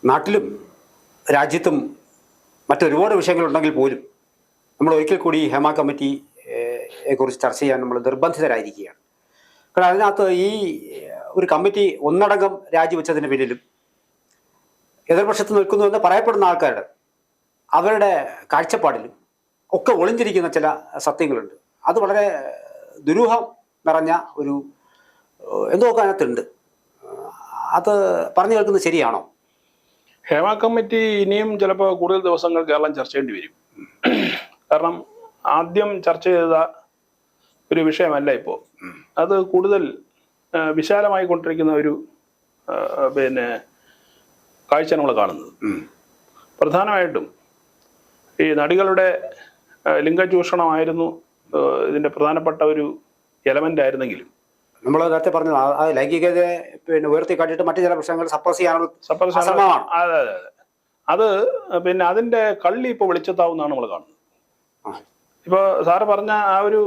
നാട്ടിലും രാജ്യത്തും മറ്റൊരുപാട് വിഷയങ്ങളുണ്ടെങ്കിൽ പോലും നമ്മൾ ഒരിക്കൽ കൂടി ഹേമ കമ്മിറ്റിയെ കുറിച്ച് ചർച്ച ചെയ്യാൻ നമ്മൾ നിർബന്ധിതരായിരിക്കുകയാണ്. കാരണം അതിനകത്ത് ഈ ഒരു കമ്മിറ്റി ഒന്നടങ്കം രാജിവെച്ചതിന് പിന്നിലും എതിർപക്ഷത്ത് നിൽക്കുന്നുവെന്ന് പറയപ്പെടുന്ന ആൾക്കാരുടെ അവരുടെ കാഴ്ചപ്പാടിലും ഒക്കെ ഒളിഞ്ഞിരിക്കുന്ന ചില സത്യങ്ങളുണ്ട്. അത് വളരെ ദുരൂഹം നിറഞ്ഞ ഒരു എന്തോ അതിനകത്തുണ്ട്. അത് പറഞ്ഞു കേൾക്കുന്നത് ശരിയാണോ? ഹേമ കമ്മിറ്റി ഇനിയും ചിലപ്പോൾ കൂടുതൽ ദിവസങ്ങൾ കേരളം ചർച്ച ചെയ്യേണ്ടി വരും. കാരണം ആദ്യം ചർച്ച ചെയ്ത ഒരു വിഷയമല്ല ഇപ്പോൾ. അത് കൂടുതൽ വിശാലമായി കൊണ്ടിരിക്കുന്ന ഒരു കാഴ്ച നമ്മൾ കാണുന്നത്. പ്രധാനമായിട്ടും ഈ നടികളുടെ ലിംഗചൂഷണമായിരുന്നു ഇതിൻ്റെ പ്രധാനപ്പെട്ട ഒരു എലമെൻ്റ് ആയിരുന്നെങ്കിലും നമ്മൾ നേരത്തെ പറഞ്ഞു ലൈംഗികതയെ ഉയർത്തി കാട്ടിയിട്ട് മറ്റു ചില പ്രശ്നങ്ങൾ സപ്രസ് ചെയ്യാനുള്ള ശ്രമമാണ്. അതെ അതെ അതെ. അത് അതിന്റെ കള്ളി ഇപ്പോൾ വെളിച്ചത്താവുന്നതാണ് നമ്മൾ കാണുന്നത്. ഇപ്പോൾ സാറ് പറഞ്ഞ ആ ഒരു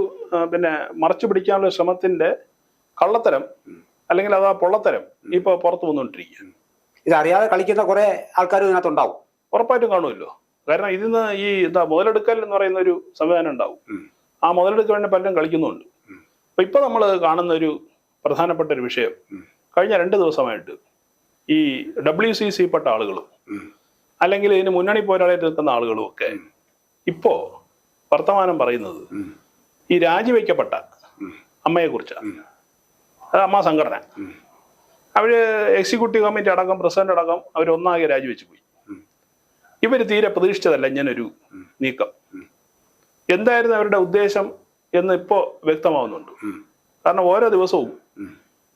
മറച്ചു പിടിക്കാനുള്ള ശ്രമത്തിന്റെ കള്ളത്തരം അല്ലെങ്കിൽ അത് ആ പൊള്ളത്തരം ഇപ്പോൾ പുറത്തു വന്നുകൊണ്ടിരിക്കുകയാണ്. ഇതറിയാതെ കളിക്കുന്ന കുറെ ആൾക്കാരും ഇതിനകത്തുണ്ടാവും, ഉറപ്പായിട്ടും കാണുമല്ലോ. കാരണം ഇതിന്ന് ഈ മുതലെടുക്കൽ എന്ന് പറയുന്ന ഒരു സംവിധാനം ഉണ്ടാവും. ആ മുതലെടുക്കൽ വേണ്ടി പലരും കളിക്കുന്നുണ്ട്. അപ്പൊ ഇപ്പൊ നമ്മൾ കാണുന്ന ഒരു പ്രധാനപ്പെട്ട ഒരു വിഷയം, കഴിഞ്ഞ 2 ദിവസമായിട്ട് ഈ WCC പെട്ട ആളുകളും അല്ലെങ്കിൽ ഇതിന് മുന്നണി പോരാളിയായിട്ട് നിൽക്കുന്ന ആളുകളും ഒക്കെ ഇപ്പോ വർത്തമാനം പറയുന്നത് ഈ രാജിവെക്കപ്പെട്ട അമ്മയെ കുറിച്ചാണ്. അത് അമ്മ സംഘടന, അവര് എക്സിക്യൂട്ടീവ് കമ്മിറ്റി അടക്കം പ്രസിഡന്റ് അടക്കം അവർ ഒന്നാകെ രാജിവെച്ച് പോയി. ഇവർ തീരെ പ്രതീക്ഷിച്ചതല്ല ഇങ്ങനൊരു നീക്കം. എന്തായിരുന്നു അവരുടെ ഉദ്ദേശം എന്ന് ഇപ്പോൾ വ്യക്തമാവുന്നുണ്ട്. കാരണം ഓരോ ദിവസവും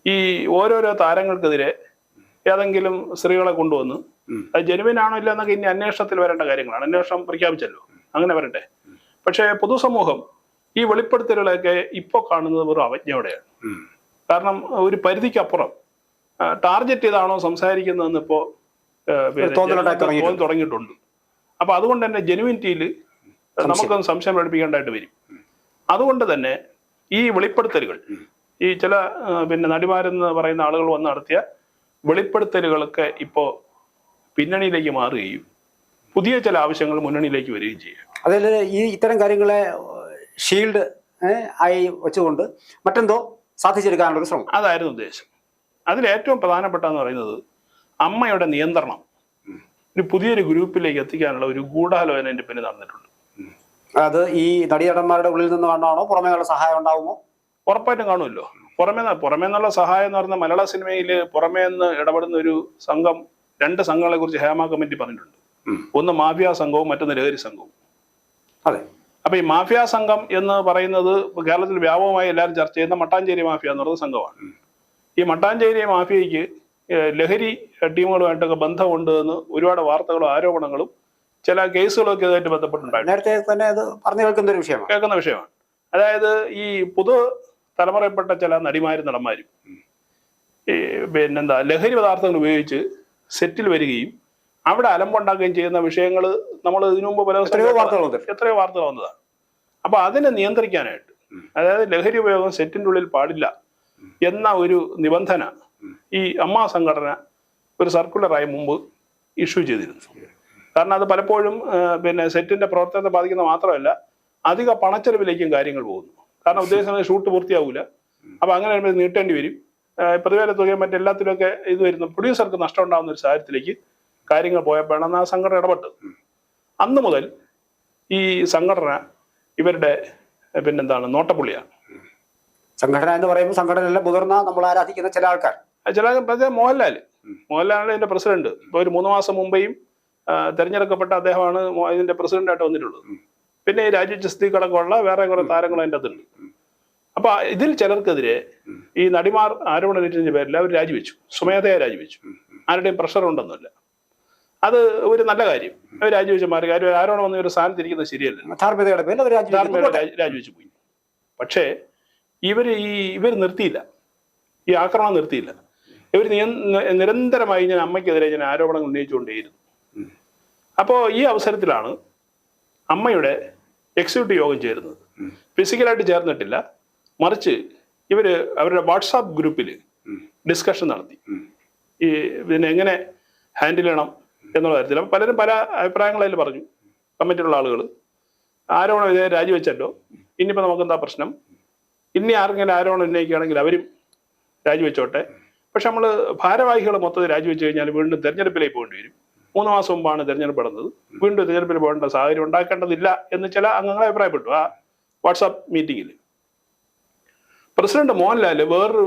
ഈ ഓരോരോ താരങ്ങൾക്കെതിരെ ഏതെങ്കിലും സ്ത്രീകളെ കൊണ്ടുവന്ന് അത് ജനുവിനാണോ ഇല്ല എന്നൊക്കെ ഇനി അന്വേഷണത്തിൽ വരേണ്ട കാര്യങ്ങളാണ്. അന്വേഷണം പ്രഖ്യാപിച്ചല്ലോ, അങ്ങനെ വരട്ടെ. പക്ഷേ പൊതുസമൂഹം ഈ വെളിപ്പെടുത്തലുകളൊക്കെ ഇപ്പോൾ കാണുന്നത് വെറും അവജ്ഞയോടെയാണ്. കാരണം ഒരു പരിധിക്കപ്പുറം ടാർഗറ്റ് ചെയ്താണോ സംസാരിക്കുന്നതെന്ന് ഇപ്പോൾ തുടങ്ങിയിട്ടുണ്ട്. അപ്പൊ അതുകൊണ്ട് തന്നെ ജെനുവിനിറ്റിയിൽ നമുക്കൊന്ന് സംശയം പ്രകടിപ്പിക്കേണ്ടതായിട്ട് വരും. അതുകൊണ്ട് തന്നെ ഈ വെളിപ്പെടുത്തലുകൾ, ഈ ചില നടിമാരെന്ന് പറയുന്ന ആളുകൾ വന്ന് നടത്തിയ വെളിപ്പെടുത്തലുകളൊക്കെ ഇപ്പോൾ പിന്നണിയിലേക്ക് മാറുകയും പുതിയ ചില ആവശ്യങ്ങൾ മുന്നണിയിലേക്ക് വരികയും ചെയ്യും. അതിൽ ഈ ഇത്തരം കാര്യങ്ങളെ ഷീൽഡ് ആയി വെച്ചുകൊണ്ട് മറ്റെന്തോ സാധിച്ചെടുക്കാനുള്ള ശ്രമം അതായിരുന്നു ഉദ്ദേശം. അതിലേറ്റവും പ്രധാനപ്പെട്ടതെന്ന് പറയുന്നത് അമ്മയുടെ നിയന്ത്രണം ഒരു പുതിയൊരു ഗ്രൂപ്പിലേക്ക് എത്തിക്കാനുള്ള ഒരു ഗൂഢാലോചന എൻ്റെ പിന്നിൽ നടന്നിട്ടുണ്ട്. അത് ഈ നടിയടന്മാരുടെ ഉള്ളിൽ നിന്ന് കാണാണോ, പുറമേയുള്ള സഹായം ഉണ്ടാവുമോ? ഉറപ്പായിട്ടും കാണുമല്ലോ. പുറമേ നിന്നുള്ള സഹായം എന്ന് പറഞ്ഞാൽ മലയാള സിനിമയിൽ പുറമേ നിന്ന് ഇടപെടുന്ന ഒരു സംഘം, 2 സംഘങ്ങളെ കുറിച്ച് ഹേമ കമ്മിറ്റി പറഞ്ഞിട്ടുണ്ട്. ഒന്ന് മാഫിയ സംഘവും മറ്റൊന്ന് ലഹരി സംഘവും. അതെ. അപ്പൊ ഈ മാഫിയ സംഘം എന്ന് പറയുന്നത് കേരളത്തിൽ വ്യാപകമായി എല്ലാവരും ചർച്ച ചെയ്യുന്ന മട്ടാഞ്ചേരി മാഫിയ എന്ന് പറയുന്ന സംഘമാണ്. ഈ മട്ടാഞ്ചേരി മാഫിയയ്ക്ക് ലഹരി ടീമുകളുമായിട്ടൊക്കെ ബന്ധമുണ്ട് എന്ന് ഒരുപാട് വാർത്തകളും ആരോപണങ്ങളും ചില കേസുകളൊക്കെ ഇതായിട്ട് ബന്ധപ്പെട്ടുണ്ടായിരുന്നു. നേരത്തെ തന്നെ അത് പറഞ്ഞു കേൾക്കുന്ന വിഷയമാണ്. അതായത് ഈ പുതു തലമുറയിൽപ്പെട്ട ചില നടിമാരും നടന്മാരും ഈ ലഹരി പദാർത്ഥങ്ങൾ ഉപയോഗിച്ച് സെറ്റിൽ വരികയും അവിടെ അലമ്പുണ്ടാക്കുകയും ചെയ്യുന്ന വിഷയങ്ങൾ നമ്മൾ ഇതിനു മുമ്പ് പല എത്രയോ വാർത്തകൾ വന്നതാണ്. അപ്പൊ അതിനെ നിയന്ത്രിക്കാനായിട്ട്, അതായത് ലഹരി ഉപയോഗം സെറ്റിൻ്റെ ഉള്ളിൽ പാടില്ല എന്ന ഒരു നിബന്ധന ഈ അമ്മ സംഘടന ഒരു സർക്കുലറായി മുമ്പ് ഇഷ്യൂ ചെയ്തിരുന്നു. കാരണം അത് പലപ്പോഴും സെറ്റിന്റെ പ്രവർത്തനത്തെ ബാധിക്കുന്ന മാത്രമല്ല, അധിക പണച്ചെലവിലേക്കും കാര്യങ്ങൾ പോകുന്നു. കാരണം ഉദ്ദേശിച്ച ഷൂട്ട് പൂർത്തിയാവില്ല. അപ്പൊ അങ്ങനെ വരുമ്പോൾ നീട്ടേണ്ടി വരും. പ്രതിഫല തുകയും മറ്റെല്ലാത്തിലൊക്കെ ഇത് വരുന്നു. പ്രൊഡ്യൂസർക്ക് നഷ്ടം ഉണ്ടാകുന്ന ഒരു സാഹചര്യത്തിലേക്ക് കാര്യങ്ങൾ പോയപ്പോഴാണ് ആ സംഘടന ഇടപെട്ടത്. അന്ന് മുതൽ ഈ സംഘടന ഇവരുടെ നോട്ടപ്പുള്ളിയാണ്. സംഘടന എന്ന് പറയുമ്പോൾ സംഘടനയിലെ മുതിർന്ന നമ്മൾ ആരാധിക്കുന്ന ചില ആൾക്കാർ, മോഹൻലാലാണ് ഇതിന്റെ പ്രസിഡന്റ്. ഇപ്പൊ ഒരു 3 മാസം മുമ്പേയും തെരഞ്ഞെടുക്കപ്പെട്ട അദ്ദേഹമാണ് ഇതിന്റെ പ്രസിഡന്റായിട്ട് വന്നിട്ടുള്ളത്. പിന്നെ ഈ രാജീവ് ജസ്തിക് അടക്കമുള്ള വേറെ കുറെ താരങ്ങൾ അതിൻ്റെ അകത്തുണ്ട്. അപ്പൊ ഇതിൽ ചിലർക്കെതിരെ ഈ നടിമാർ ആരോപണം ഉന്നയിച്ചതിന്റെ പേരിൽ അവർ രാജിവെച്ചു, സ്വമേധയാ രാജിവെച്ചു. ആരുടെയും പ്രഷർ ഉണ്ടെന്നില്ല. അത് ഒരു നല്ല കാര്യം. അവർ രാജിവെച്ച മാറി. കാര്യം ആരോപണം വന്ന ഒരു സ്ഥാനത്തിരിക്കുന്നത് ശരിയല്ല, രാജിവെച്ചു പോയി. പക്ഷേ ഇവർ നിർത്തിയില്ല, ഈ ആക്രമണം നിർത്തിയില്ല. ഇവർ നിരന്തരമായി ഞാൻ അമ്മയ്ക്കെതിരെ ഞാൻ ആരോപണങ്ങൾ ഉന്നയിച്ചുകൊണ്ടേയിരുന്നു. അപ്പോൾ ഈ അവസരത്തിലാണ് അമ്മയുടെ എക്സിക്യൂട്ടീവ് യോഗം ചേരുന്നത്. ഫിസിക്കലായിട്ട് ചേർന്നിട്ടില്ല, മറിച്ച് അവരുടെ വാട്സാപ്പ് ഗ്രൂപ്പിൽ ഡിസ്കഷൻ നടത്തി. ഈ എങ്ങനെ ഹാൻഡിൽ ചെയ്യണം എന്നുള്ള കാര്യത്തിൽ. അപ്പം പലരും പല അഭിപ്രായങ്ങളതിൽ പറഞ്ഞു. കമ്മിറ്റിയിലുള്ള ആളുകൾ ആരോപണം ഇതേ രാജിവെച്ചല്ലോ, ഇനിയിപ്പോൾ നമുക്ക് എന്താ പ്രശ്നം, ഇനി ആർക്കെങ്കിലും ആരോപണം ഉന്നയിക്കുകയാണെങ്കിൽ അവരും രാജിവെച്ചോട്ടെ. പക്ഷെ നമ്മൾ ഭാരവാഹികൾ മൊത്തത്തിൽ രാജിവെച്ച് കഴിഞ്ഞാൽ വീണ്ടും തെരഞ്ഞെടുപ്പിലേക്ക് പോകേണ്ടി വരും. 3 മാസം മുമ്പാണ് തെരഞ്ഞെടുപ്പ് നടന്നത്. വീണ്ടും തെരഞ്ഞെടുപ്പിൽ പോകേണ്ട സാഹചര്യം ഉണ്ടാക്കേണ്ടതില്ല എന്ന് ചില അംഗങ്ങൾ അഭിപ്രായപ്പെട്ടു ആ വാട്സാപ്പ് മീറ്റിങ്ങിൽ. പ്രസിഡന്റ് മോഹൻലാൽ വേറൊരു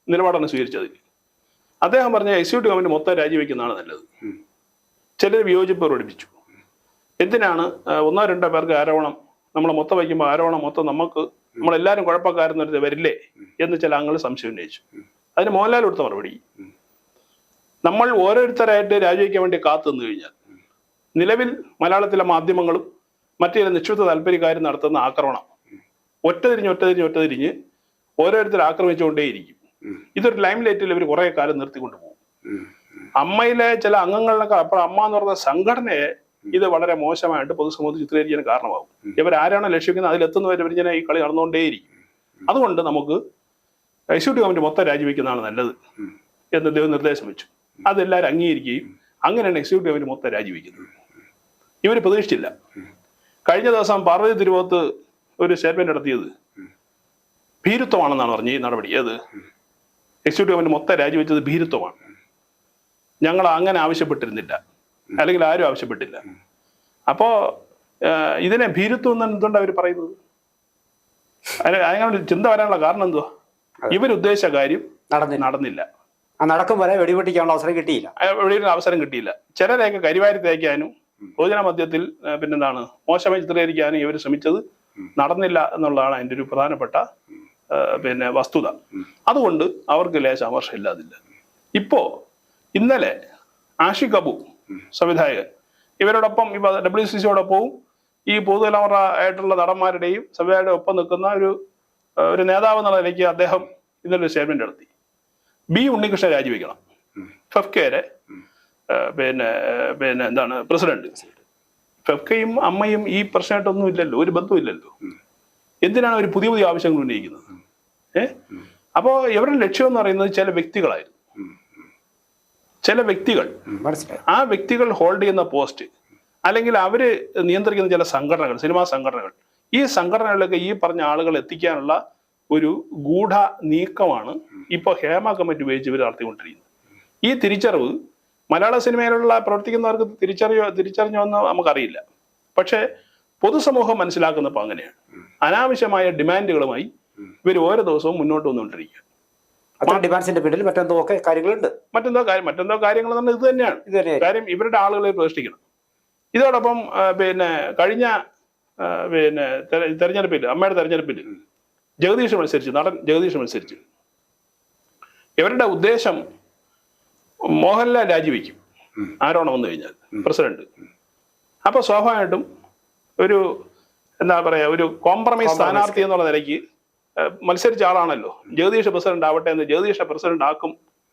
നിലപാടാണ് സ്വീകരിച്ചത്. അദ്ദേഹം പറഞ്ഞ എക്സിക്യൂട്ടീവ് കമ്മിറ്റി മൊത്തം രാജിവെക്കുന്നതാണ് നല്ലത്. ചിലർ വിയോജിപ്പ് പ്രകടിപ്പിച്ചു. എന്തിനാണ് 1-2 പേർക്ക് ആരോപണം, നമ്മൾ മൊത്തം വയ്ക്കുമ്പോൾ ആരോപണം മൊത്തം നമ്മളെല്ലാവരും കുഴപ്പക്കാരെന്നൊരു വരില്ലേ എന്ന് ചില അംഗങ്ങൾ സംശയം ഉന്നയിച്ചു. അതിന് മോഹൻലാൽ കൊടുത്ത മറുപടി, നമ്മൾ ഓരോരുത്തരായിട്ട് രാജിവെക്കാൻ വേണ്ടി കാത്തു നിന്ന് കഴിഞ്ഞാൽ നിലവിൽ മലയാളത്തിലെ മാധ്യമങ്ങളും മറ്റു ചില നിശ്ചിത താല്പര്യക്കാരും നടത്തുന്ന ആക്രമണം ഒറ്റതിരിഞ്ഞ് ഓരോരുത്തർ ആക്രമിച്ചുകൊണ്ടേയിരിക്കും. ഇതൊരു ലൈം ലൈറ്റിൽ ഇവർ കുറെ കാലം നിർത്തിക്കൊണ്ടു പോകും. അമ്മയിലെ ചില അംഗങ്ങളിലൊക്കെ അപ്പോൾ അമ്മ എന്ന് പറഞ്ഞ സംഘടനയെ ഇത് വളരെ മോശമായിട്ട് പൊതുസമൂഹത്തിൽ ചിത്രീകരിക്കാൻ കാരണമാകും. ഇവരാരാണോ ലക്ഷ്യക്കുന്നത് അതിലെത്തുന്നവരെ ഇങ്ങനെ ഈ കളി നടന്നുകൊണ്ടേയിരിക്കും. അതുകൊണ്ട് നമുക്ക് എക്സിക്യൂട്ടീവ് കമ്മിറ്റി മൊത്തം രാജിവെക്കുന്നതാണ് നല്ലത് എന്ന് അദ്ദേഹം നിർദ്ദേശം വെച്ചു. അതെല്ലാവരും അംഗീകരിക്കുകയും അങ്ങനെയാണ് എക്സിക്യൂട്ടീവ് കമ്മിറ്റി മൊത്തം രാജിവെക്കുന്നത്. ഇവർ പ്രതീക്ഷിച്ചില്ല. കഴിഞ്ഞ ദിവസം പാർവതി തിരുവോത്ത് ഒരു സ്റ്റേറ്റ്മെന്റ് നടത്തിയത് ഭീരുത്വമാണെന്നാണ് പറഞ്ഞത്. ഈ നടപടി ഏത് എക്സിക്യൂട്ടീവ് കമ്മിറ്റി മൊത്തം രാജിവെച്ചത് ഭീരുത്വമാണ്, ഞങ്ങൾ അങ്ങനെ ആവശ്യപ്പെട്ടിരുന്നില്ല, അല്ലെങ്കിൽ ആരും ആവശ്യപ്പെട്ടില്ല. അപ്പോ ഇതിനെ ഭീരുത്വം എന്ന് എന്തുകൊണ്ടാണ് അവർ പറയുന്നത്? അങ്ങനെ ചിന്ത വരാനുള്ള കാരണം എന്തുവാ? ഇവരുദ്ദേശിച്ച കാര്യം നടന്നില്ല. നടക്കും വരെ വെടിവെട്ടിക്കാനുള്ള അവസരം കിട്ടിയില്ല. അവസരം കിട്ടിയില്ല. ചിലരെയൊക്കെ കരിവാരി തേക്കാനും പൊതുജന മധ്യത്തിൽ പിന്നെന്താണ് മോശമായി ചിത്രീകരിക്കാനും ഇവർ ശ്രമിച്ചത് നടന്നില്ല എന്നുള്ളതാണ് അതിൻ്റെ ഒരു പ്രധാനപ്പെട്ട വസ്തുത. അതുകൊണ്ട് അവർക്ക് ലേശ അമർഷം ഇല്ലാതില്ല. ഇന്നലെ ആഷിഖ് അബു സംവിധായകൻ ഇവരോടൊപ്പം WCCയോടൊപ്പവും ഈ പൊതുതലമുറ ആയിട്ടുള്ള നടന്മാരുടെയും സംവിധായകരുടെ ഒപ്പം നിൽക്കുന്ന ഒരു നേതാവ് എന്നുള്ള നിലയ്ക്ക് അദ്ദേഹം ഇന്നലെ സ്റ്റേറ്റ്മെന്റ് നടത്തി. ബി ഉണ്ണികൃഷ്ണൻ രാജിവെക്കണം, ഫെഫ്കയുടെ എന്താണ് പ്രസിഡന്റ്. ഫെഫ്കയും അമ്മയും ഈ പ്രശ്നമായിട്ടൊന്നും ഇല്ലല്ലോ, ഒരു ബന്ധമില്ലല്ലോ. എന്തിനാണ് ഒരു പുതിയ ആവശ്യങ്ങൾ ഉന്നയിക്കുന്നത്? അപ്പോ ഇവരുടെ ലക്ഷ്യം എന്ന് പറയുന്നത് ചില വ്യക്തികളായിരുന്നു. ചില വ്യക്തികൾ, ആ വ്യക്തികൾ ഹോൾഡ് ചെയ്യുന്ന പോസ്റ്റ് അല്ലെങ്കിൽ അവര് നിയന്ത്രിക്കുന്ന ചില സംഘടനകൾ, സിനിമാ സംഘടനകൾ, ഈ സംഘടനകളിലൊക്കെ ഈ പറഞ്ഞ ആളുകൾ എത്തിക്കാനുള്ള ഒരു ഗൂഢ നീക്കമാണ് ഇപ്പോൾ ഹേമ കമ്മിറ്റി ഉപയോഗിച്ച് ഇവർ നടത്തിക്കൊണ്ടിരിക്കുന്നത്. ഈ തിരിച്ചറിവ് മലയാള സിനിമയിലുള്ള പ്രവർത്തിക്കുന്നവർക്ക് തിരിച്ചറിഞ്ഞോന്ന് നമുക്കറിയില്ല. പക്ഷേ പൊതുസമൂഹം മനസ്സിലാക്കുന്നപ്പോൾ അങ്ങനെയാണ്. അനാവശ്യമായ ഡിമാൻഡുകളുമായി ഇവർ ഓരോ ദിവസവും മുന്നോട്ട് വന്നുകൊണ്ടിരിക്കുക. ഡിമാൻഡ്സിന്റെ പിന്നിൽ മറ്റെന്തോ കാര്യങ്ങളുണ്ട്. മറ്റെന്തോ കാര്യങ്ങൾ തന്നെ ഇത് തന്നെയാണ് കാര്യം. ഇവരുടെ ആളുകളെ പ്രതിഷ്ഠിക്കണം. ഇതോടൊപ്പം കഴിഞ്ഞ തെരഞ്ഞെടുപ്പിൽ, അമ്മയുടെ തെരഞ്ഞെടുപ്പിൽ നടൻ ജഗദീഷ് മത്സരിച്ചു. ഇവരുടെ ഉദ്ദേശം മോഹൻലാൽ രാജിവെക്കും ആരോപണം വന്നു കഴിഞ്ഞാൽ പ്രസിഡന്റ്. അപ്പൊ സ്വാഭാവികമായിട്ടും ഒരു കോംപ്രമൈസ് സ്ഥാനാർത്ഥി എന്നുള്ള നിലയ്ക്ക് മത്സരിച്ച ആളാണല്ലോ, ജഗദീഷ് പ്രസിഡന്റ് ആവട്ടെ എന്ന്, ജഗദീഷ് പ്രസിഡന്റ് ആക്കും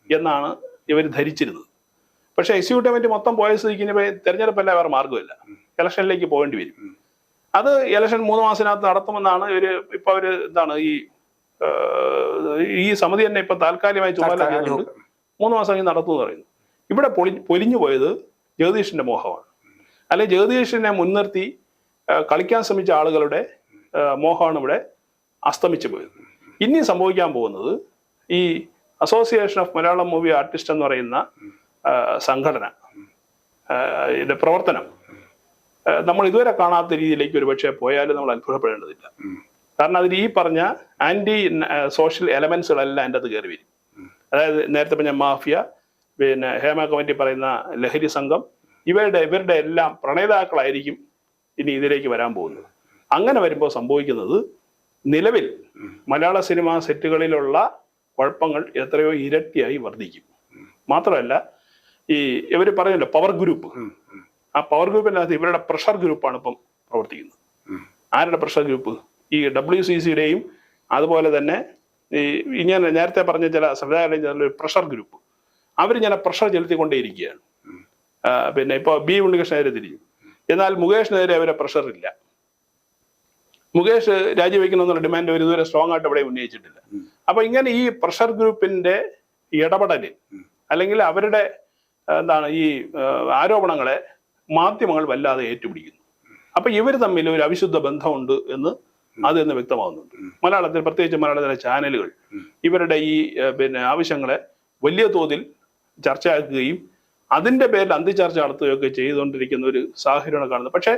എന്നാണ് ഇവർ ധരിച്ചിരുന്നത്. പക്ഷെ എക്സിക്യൂട്ടീവ് കമ്മിറ്റി മൊത്തം പോയ സ്ഥിതിക്ക് ഇനി തെരഞ്ഞെടുപ്പല്ല വേറെ മാർഗമില്ല, ഇലക്ഷനിലേക്ക് പോകേണ്ടി വരും. അത് ഇലക്ഷൻ 3 മാസത്തിനകത്ത് നടത്തുമെന്നാണ് ഇപ്പൊ ഈ സമിതി തന്നെ ഇപ്പൊ താൽക്കാലികമായി ചുമതല ചെയ്യുന്നുണ്ട്. 3 മാസം കഴിഞ്ഞ് നടത്തുമെന്ന് പറയുന്നു. ഇവിടെ പൊലിഞ്ഞു പോയത് ജഗദീഷിന്റെ മോഹമാണ്, അല്ലെങ്കിൽ ജഗദീഷിനെ മുൻനിർത്തി കളിക്കാൻ ശ്രമിച്ച ആളുകളുടെ മോഹമാണ് ഇവിടെ അസ്തമിച്ചു പോയത്. ഇനി സംഭവിക്കാൻ പോകുന്നത് ഈ association of Malayalam movie artist എന്ന് പറയുന്ന സംഘടന ഇതിന്റെ പ്രവർത്തനം നമ്മൾ ഇതുവരെ കാണാത്ത രീതിയിലേക്ക് ഒരുപക്ഷെ പോയാലും നമ്മൾ അത്ഭുതപ്പെടേണ്ടതില്ല. കാരണം അതിൽ ഈ പറഞ്ഞ ആന്റി സോഷ്യൽ എലമെന്റ്സുകളെല്ലാം അതിൻ്റെ അത് കയറി വരും. അതായത് നേരത്തെ പറഞ്ഞ മാഫിയ, ഹേമ കമ്മിറ്റി പറയുന്ന ലഹരി സംഘം, ഇവരുടെ എല്ലാം പ്രണേതാക്കളായിരിക്കും ഇനി ഇതിലേക്ക് വരാൻ പോകുന്നത്. അങ്ങനെ വരുമ്പോൾ സംഭവിക്കുന്നത് നിലവിൽ മലയാള സിനിമാ സെറ്റുകളിലുള്ള കുഴപ്പങ്ങൾ എത്രയോ ഇരട്ടിയായി വർദ്ധിക്കും. മാത്രമല്ല ഇവർ പറയുമല്ലോ പവർ ഗ്രൂപ്പ്, ആ പവർ ഗ്രൂപ്പിനകത്ത് ഇവരുടെ പ്രഷർ ഗ്രൂപ്പാണ് ഇപ്പം പ്രവർത്തിക്കുന്നത്. ആരുടെ പ്രഷർ ഗ്രൂപ്പ്? ഈ WCCയുടെയും അതുപോലെ തന്നെ ഇങ്ങനെ നേരത്തെ പറഞ്ഞ ചില സംവിധായകരുടെയും ഒരു പ്രഷർ ഗ്രൂപ്പ്. അവരിങ്ങനെ പ്രഷർ ചെലുത്തിക്കൊണ്ടേയിരിക്കുകയാണ്. ഇപ്പോൾ ബി ഉണ്ണികൃഷ്ണനെതിരെ തിരിഞ്ഞു, എന്നാൽ മുകേഷിനെതിരെ അവരെ പ്രഷർ ഇല്ല. മുകേഷ് രാജിവെക്കണമെന്നുള്ള ഡിമാൻഡ് അവർ ഇതുവരെ സ്ട്രോങ് ആയിട്ട് അവിടെ ഉന്നയിച്ചിട്ടില്ല. അപ്പൊ ഇങ്ങനെ ഈ പ്രഷർ ഗ്രൂപ്പിന്റെ ഇടപെടല് അല്ലെങ്കിൽ അവരുടെ എന്താണ് ഈ ആരോപണങ്ങളെ മാധ്യമങ്ങൾ വല്ലാതെ ഏറ്റുപിടിക്കുന്നു. അപ്പൊ ഇവർ തമ്മിൽ ഒരു അവിശുദ്ധ ബന്ധമുണ്ട് എന്ന് അതെന്ന് വ്യക്തമാകുന്നുണ്ട്. മലയാളത്തിൽ, പ്രത്യേകിച്ച് മലയാളത്തിലെ ചാനലുകൾ ഇവരുടെ ഈ ആവശ്യങ്ങളെ വലിയ തോതിൽ ചർച്ചയാക്കുകയും അതിന്റെ പേരിൽ അന്തിച്ചർച്ച നടത്തുകയൊക്കെ ചെയ്തുകൊണ്ടിരിക്കുന്ന ഒരു സാഹചര്യമാണ് കാണുന്നത്. പക്ഷേ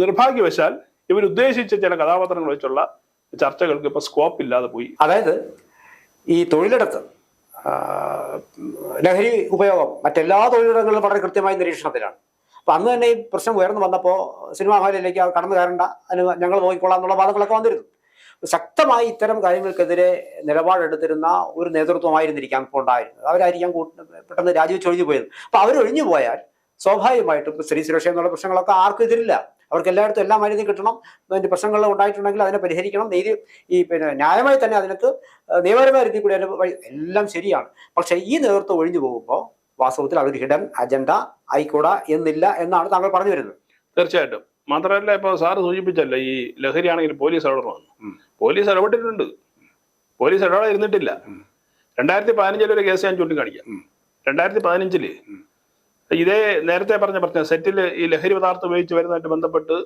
നിർഭാഗ്യവശാൽ ഇവരുദ്ദേശിച്ച ചില കഥാപാത്രങ്ങൾ വെച്ചുള്ള ചർച്ചകൾക്ക് ഇപ്പൊ സ്കോപ്പ് ഇല്ലാതെ പോയി. അതായത് ഈ തൊഴിലിടത്ത് ലഹരി ഉപയോഗം മറ്റെല്ലാ തൊഴിലിടങ്ങളിലും വളരെ കൃത്യമായ നിരീക്ഷണത്തിലാണ്. അപ്പൊ അന്ന് തന്നെ ഈ പ്രശ്നം ഉയർന്നു വന്നപ്പോൾ സിനിമാ ഹാളിലേക്ക് കടന്നു കയറേണ്ട, അതിന് ഞങ്ങൾ നോക്കിക്കൊള്ളാം എന്നുള്ള വാദങ്ങളൊക്കെ വന്നിരുന്നു. ശക്തമായി ഇത്തരം കാര്യങ്ങൾക്കെതിരെ നിലപാടെടുത്തിരുന്ന ഒരു നേതൃത്വമായിരുന്നിരിക്കാം ഇപ്പോൾ ഉണ്ടായിരുന്നത്. അവരായിരിക്കാം പെട്ടെന്ന് രാജിവെച്ച് ഒഴിഞ്ഞു പോയത്. അപ്പൊ അവരൊഴിഞ്ഞു പോയാൽ സ്വാഭാവികമായിട്ടും സ്ത്രീ സുരക്ഷ എന്നുള്ള പ്രശ്നങ്ങളൊക്കെ ആർക്കും എതിരില്ല. അവർക്ക് എല്ലായിടത്തും എല്ലാ മരുന്നും കിട്ടണം. അതിന്റെ പ്രശ്നങ്ങൾ ഉണ്ടായിട്ടുണ്ടെങ്കിൽ അതിനെ പരിഹരിക്കണം. നീതി ന്യായമായി തന്നെ അതിനകത്ത് നിയമപരമായ രീതിയിൽ കൂടി എല്ലാം ശരിയാണ്. പക്ഷേ ഈ നേതൃത്വം ഒഴിഞ്ഞു പോകുമ്പോൾ വാസ്തവത്തിൽ അതൊരു ഹിഡൻ അജണ്ട ആയിക്കൂടാ എന്നില്ല എന്നാണ് താങ്കൾ പറഞ്ഞു വരുന്നത്. തീർച്ചയായിട്ടും. മാത്രമല്ല, ഇപ്പൊ സാറ് സൂചിപ്പിച്ചല്ല, ഈ ലഹരിയാണെങ്കിൽ പോലീസ് ഇടപെടണം. പോലീസ് ഇടപെട്ടിട്ടുണ്ട്, പോലീസ് ഇടപെടാൻ ഇരുന്നിട്ടില്ല. 2015 ഒരു കേസ് ഞാൻ ചൂണ്ടിക്കാണിക്കാം. 2015 ഇതേ നേരത്തെ പറഞ്ഞ പ്രശ്നം, സെറ്റിൽ ഈ ലഹരി പദാർത്ഥം ഉപയോഗിച്ച് വരുന്നതായിട്ട് ബന്ധപ്പെട്ട്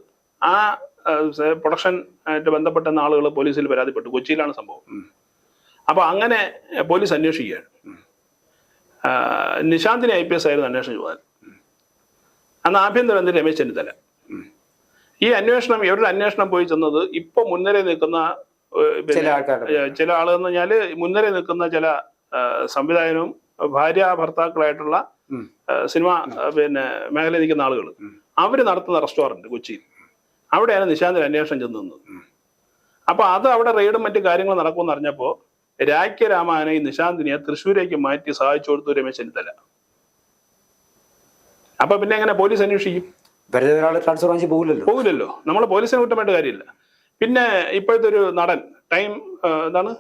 ആ പ്രൊഡക്ഷൻ ആയിട്ട് ബന്ധപ്പെട്ട ആളുകൾ പോലീസിൽ പരാതിപ്പെട്ടു. കൊച്ചിയിലാണ് സംഭവം. അപ്പൊ അങ്ങനെ പോലീസ് അന്വേഷിക്കുകയാണ്. നിശാന്തിനെ IPS ആയിരുന്നു അന്വേഷണം ചുമതല. അന്ന് ആഭ്യന്തരമന്ത്രി രമേശ് ചെന്നിത്തല. ഈ അന്വേഷണം, ഇവരുടെ അന്വേഷണം പോയി ചെന്നത് ഇപ്പൊ മുൻനിരയിൽ നിൽക്കുന്ന ചില ആളുകൾ എന്ന് പറഞ്ഞാല് മുൻനിരയിൽ നിൽക്കുന്ന ചില സംവിധായകനും ഭാര്യ ഭർത്താക്കളായിട്ടുള്ള സിനിമ മേഖലയിൽ നിൽക്കുന്ന ആളുകൾ, അവര് നടത്തുന്ന റെസ്റ്റോറന്റ് കൊച്ചിയിൽ, അവിടെയാണ് നിശാന്തിന് അന്വേഷണം ചെന്നത്. അപ്പൊ അത് അവിടെ റെയ്ഡും മറ്റു കാര്യങ്ങൾ നടക്കുമെന്ന് അറിഞ്ഞപ്പോ രാജ്യരാമായനെ ഈ നിശാന്തിനെ തൃശ്ശൂരേക്ക് മാറ്റി സഹായിച്ചു കൊടുത്തു രമേശ് ചെന്നിത്തല. അപ്പൊ പിന്നെ എങ്ങനെ പോലീസ് അന്വേഷിക്കും? പോകില്ലല്ലോ. നമ്മൾ പോലീസിനെ കുറ്റമായിട്ട് കാര്യമില്ല. പിന്നെ ഇപ്പോഴത്തെ ഒരു നടൻ, എന്താണ്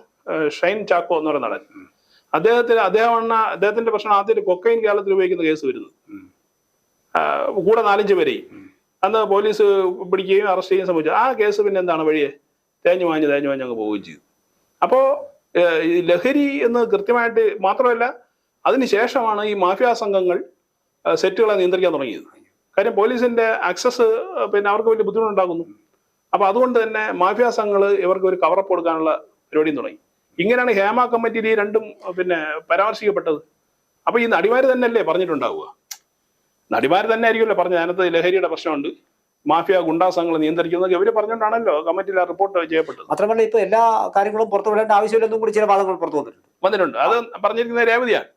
ഷൈൻ ചാക്കോ എന്ന് പറയുന്ന നടൻ, അദ്ദേഹത്തിന്റെ പ്രശ്നം ആദ്യം കൊക്കൈൻ കേരളത്തിൽ ഉപയോഗിക്കുന്ന കേസ് വരുന്നത്, കൂടെ 4-5 പേരെയും അന്ന് പോലീസ് പിടിക്കുകയും അറസ്റ്റ് ചെയ്യുകയും സംഭവിച്ചു. ആ കേസ് പിന്നെ എന്താണ് വഴിയെ തേഞ്ഞു മാഞ്ഞ് അങ്ങ് പോവുകയും ചെയ്തു. അപ്പോ ലഹരി എന്ന് കൃത്യമായിട്ട്, മാത്രമല്ല അതിനുശേഷമാണ് ഈ മാഫിയ സംഘങ്ങൾ സെറ്റുകളെ നിയന്ത്രിക്കാൻ തുടങ്ങിയത്. കാര്യം പോലീസിന്റെ ആക്സസ് അവർക്ക് വലിയ ബുദ്ധിമുട്ടുണ്ടാകുന്നു. അപ്പൊ അതുകൊണ്ട് തന്നെ മാഫിയ സംഘങ്ങൾ ഇവർക്ക് ഒരു കവറപ്പ് കൊടുക്കാനുള്ള പരിപാടിയും തുടങ്ങി. ഇങ്ങനെയാണ് ഹേമ കമ്മിറ്റിയിൽ ഈ രണ്ടും പരാമർശിക്കപ്പെട്ടത്. അപ്പൊ ഈ നടിമാര് തന്നെയല്ലേ പറഞ്ഞിട്ടുണ്ടാവുക? നടിമാര് തന്നെ ആയിരിക്കുമല്ലോ പറഞ്ഞത് അതിനകത്ത് ലഹരിയുടെ പ്രശ്നമുണ്ട്, മാഫിയ ഗുണ്ടാ സംഘങ്ങൾ നിയന്ത്രിക്കുന്നത് ഇവര് പറഞ്ഞുകൊണ്ടാണല്ലോ കമ്മിറ്റിയിൽ റിപ്പോർട്ട് ചെയ്യപ്പെട്ടത്. മാത്രമല്ല ഇപ്പൊ എല്ലാ കാര്യങ്ങളും പുറത്തു വിടേണ്ട ആവശ്യമില്ലെന്നും കൂടി ചില വാദങ്ങൾ പുറത്തു വന്നിട്ടുണ്ട്. അത് പറഞ്ഞിരിക്കുന്ന രേവതിയാണ്.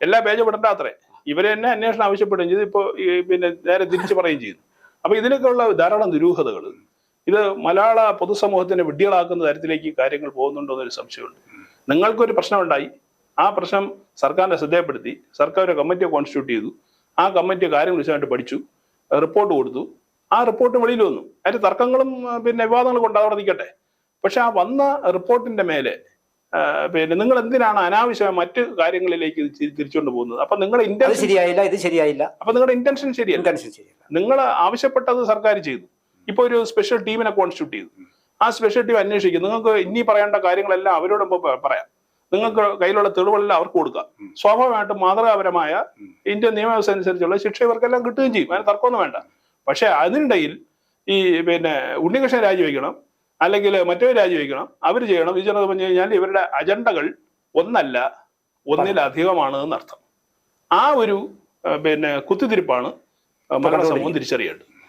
എല്ലാ പേജ് വിടേണ്ട അത്രേ. ഇവരെ തന്നെ അന്വേഷണം ആവശ്യപ്പെടുകയും ചെയ്തു. ഇപ്പൊ നേരെ തിരിച്ചു പറയുകയും ചെയ്തു. അപ്പൊ ഇതിനൊക്കെയുള്ള ധാരാളം ദുരൂഹതകൾ, ഇത് മലയാള പൊതുസമൂഹത്തിനെ വിഡ്ഢികളാക്കുന്ന തരത്തിലേക്ക് കാര്യങ്ങൾ പോകുന്നുണ്ടോ എന്നൊരു സംശയമുണ്ട്. നിങ്ങൾക്കൊരു പ്രശ്നമുണ്ടായി, ആ പ്രശ്നം സർക്കാരിനെ ശ്രദ്ധയപ്പെടുത്തി, സർക്കാർ ഒരു കമ്മിറ്റിയെ കോൺസ്റ്റിറ്റ്യൂട്ട് ചെയ്തു. ആ കമ്മിറ്റി കാര്യങ്ങൾ വിശദമായിട്ട് പഠിച്ചു, റിപ്പോർട്ട് കൊടുത്തു. ആ റിപ്പോർട്ട് വെളിയിൽ വന്നു. അതിന്റെ തർക്കങ്ങളും വിവാദങ്ങളും കൊണ്ട് അവിടെ നിൽക്കട്ടെ. പക്ഷെ ആ വന്ന റിപ്പോർട്ടിന്റെ മേലെ നിങ്ങൾ എന്തിനാണ് അനാവശ്യമായ മറ്റ് കാര്യങ്ങളിലേക്ക് തിരിച്ചുകൊണ്ട് പോകുന്നത്? അപ്പൊ നിങ്ങളുടെ ഇന്റൻഷൻ ശരിയായില്ല, ഇത് ശരിയായില്ല. അപ്പൊ നിങ്ങളുടെ ഇന്റൻഷൻ ശരിയല്ല. നിങ്ങൾ ആവശ്യപ്പെട്ടത് സർക്കാർ ചെയ്തു. ഇപ്പൊ ഒരു സ്പെഷ്യൽ ടീമിനെ കോൺസ്റ്റിറ്റ്യൂട്ട് ചെയ്തു. ആ സ്പെഷ്യൽ ടീം അന്വേഷിക്കും. നിങ്ങൾക്ക് ഇനി പറയേണ്ട കാര്യങ്ങളെല്ലാം അവരോടൊപ്പം പറയാം. നിങ്ങൾക്ക് കയ്യിലുള്ള തെളിവുകളെല്ലാം അവർക്ക് കൊടുക്കാം. സ്വാഭാവികമായിട്ടും മാതൃകാപരമായ ഇന്ത്യൻ നിയമവ്യവസ്ഥ അനുസരിച്ചുള്ള ശിക്ഷ ഇവർക്കെല്ലാം കിട്ടുകയും ചെയ്യും. അതിന് തർക്കമൊന്നും വേണ്ട. പക്ഷെ അതിനിടയിൽ ഈ ഉണ്ണികൃഷ്ണൻ രാജിവെക്കണം, അല്ലെങ്കിൽ മറ്റൊരു രാജിവെക്കണം, അവർ ചെയ്യണം, ഇത് ചെയ്യണമെന്ന് പറഞ്ഞു കഴിഞ്ഞാൽ ഇവരുടെ അജണ്ടകൾ ഒന്നല്ല, ഒന്നിലധികമാണ് എന്നർത്ഥം. ആ ഒരു കുത്തിത്തിരിപ്പാണ് മലയാള സമൂഹം തിരിച്ചറിയേണ്ടത്.